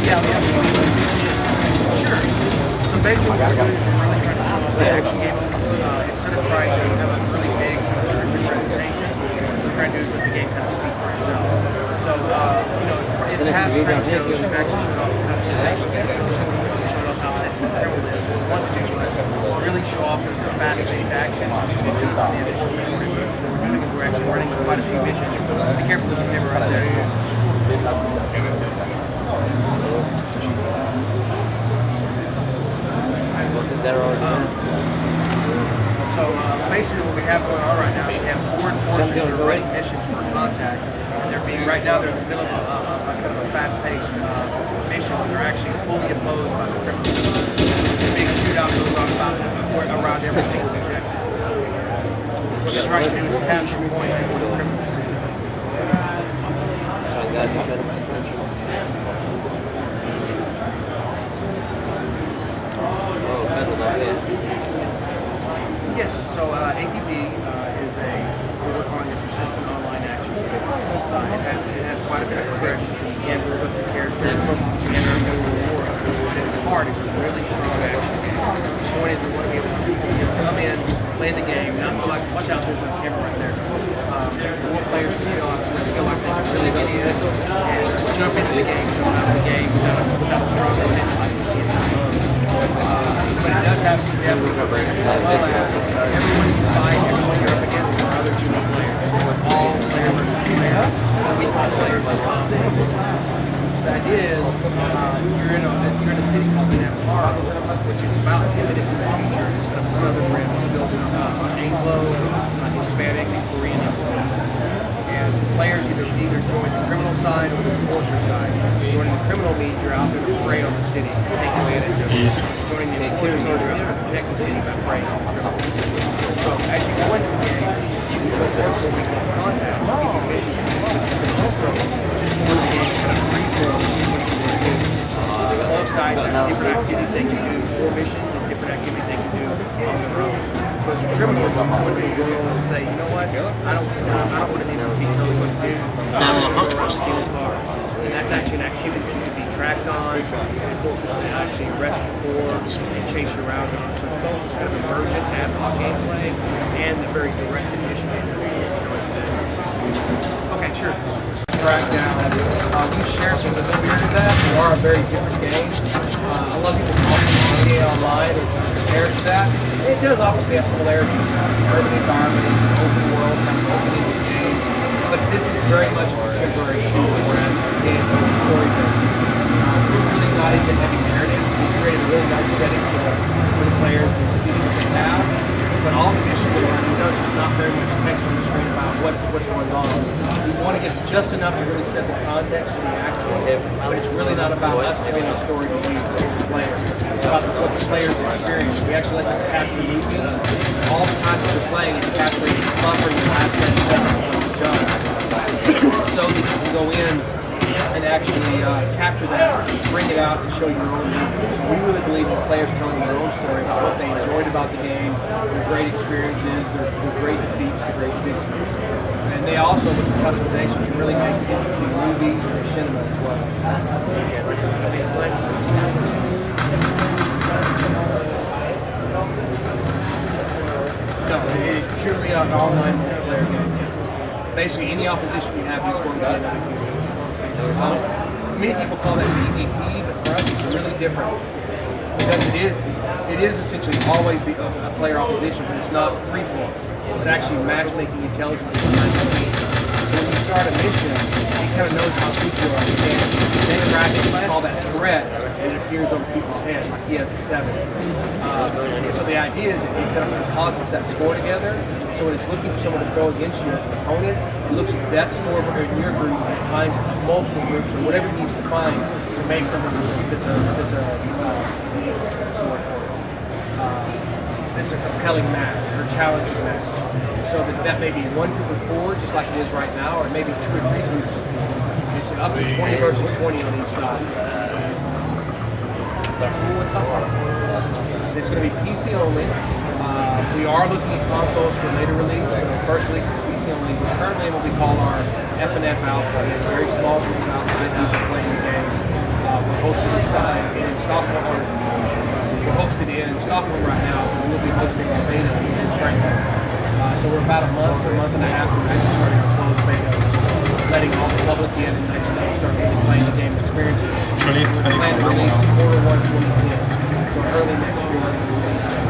Yeah, we have sure. So basically, what we're doing is we're really trying to show off the action game. Instead of trying to have a really big scripted presentation, what we're trying to do is let the game kind of speak for itself. So, in past print shows, we've actually showed off the customization system. We've shown off how sensitive the criminal is. What we want to do is really show off the fast-paced action and do it for the initial supporting moves. So what we're doing is we're actually running quite a few missions. Be careful, there's a camera right there. So basically what we have going on right now is we have 4 enforcers that are running missions for contact. And they're being, right now they're in the middle of a kind of a fast-paced mission where they're actually fully opposed by the criminals. The big shootout goes on around every single objective. What they're trying to do is capture points before the criminals do. Yes, so APB is what we're calling a persistent online action game. It has quite a bit of progression, so you can build up the characters, you can earn new rewards. But it's hard, it's a really strong action game. The point is we want to be able to come in, play the game, not feel like, watch out, there's a camera right there. More players can feel like they can really get in and jump into the game, jump out of the game without a strong momentum like you see in the modes. But it does have some depth as well as everyone you fight, everyone you're up against are other human players. So it's all player versus player. We call players as combat. So the idea is you're in a city called San Paulo, which is about 10 minutes in the future. It's kind of a southern rim. It's built on Anglo, Hispanic, and Korean influences. And players either join the criminal side or the enforcer side. Joining the criminal means you're out there to prey on the city, to take advantage of it. Joining the enforcer means you're out there to protect the city by preying on the criminals. So as you go into the game, you can go forward what we call contacts. You can do missions, but you can also just go in the game kind of free flow, choose what you want to do. Both sides have different activities they can do for missions and different activities they can do on their own. So as a criminal, you can go into the world and say, you know what, I don't want an NPC tell me what to do. I'm just going to go around stealing cars. And that's actually an activity that you can be tracked on, and enforcers can actually arrest you for and chase you around on. So it's both this kind of emergent ad hoc gameplay and the very directed mission gameplay that we're showing today. Okay, sure. Track down. We share some of the spirit of that. We are a very different game. A lot of people call it GTA Online or compare it to that. It does obviously have similarities. It's an urban environment, it's an open world, kind of opening the game. But this is very much a contemporary shooter, whereas GTA is more story-based. We're really not into heavy narrative. We created a really nice setting for the players to see what they have. But all the missions that you notice there's not very much text on the screen about what's going on. We want to get just enough to really set the context for the action, but it's really not about us telling the story to you as the player. It's about what the players experience. We actually let them capture movies. All the time that you're playing, it's capturing buffering the last 10 seconds of what you've done. So that you can go in and actually capture that, bring it out, and show your own movie. So we really believe in players telling their own story about what they enjoyed about the game, their great experiences, their great defeats, their great victories. And they also, with the customization, can really make interesting movies or cinema as well. No, it is purely an online multiplayer game. Basically, any opposition you have is going to be another game. Many people call that PvP, but for us it's really different because it is essentially always a player opposition, but it's not free form. It's actually matchmaking intelligently behind the scenes. So when you start a mission, it kind of knows how good you are. Then you call that threat, and it appears over people's heads, like he has a 7. And so the idea is it kind of deposits that score together. So when it's looking for someone to throw against you as an opponent, it looks at that score in your group and it finds multiple groups or whatever it needs to find to make something that's a compelling match or challenging match. So that may be one group of 4, just like it is right now, or maybe 2 or 3 groups of 4. It's up to 20 versus 20 on each side. It's going to be PC only. We are looking at consoles for later release. The first release is PC only. We're currently in what we call our F&F Alpha. We have a very small group of outside people playing the game. We're hosted in Stockholm. We're hosted in Stockholm right now, but we'll be hosting our beta in Frankfurt. So we're about a month or a month and a half from actually starting our closed beta, which is letting all the public in and actually start really playing the game and experiencing it. We're planning to release Q1 2010. So early next year we're going to release that.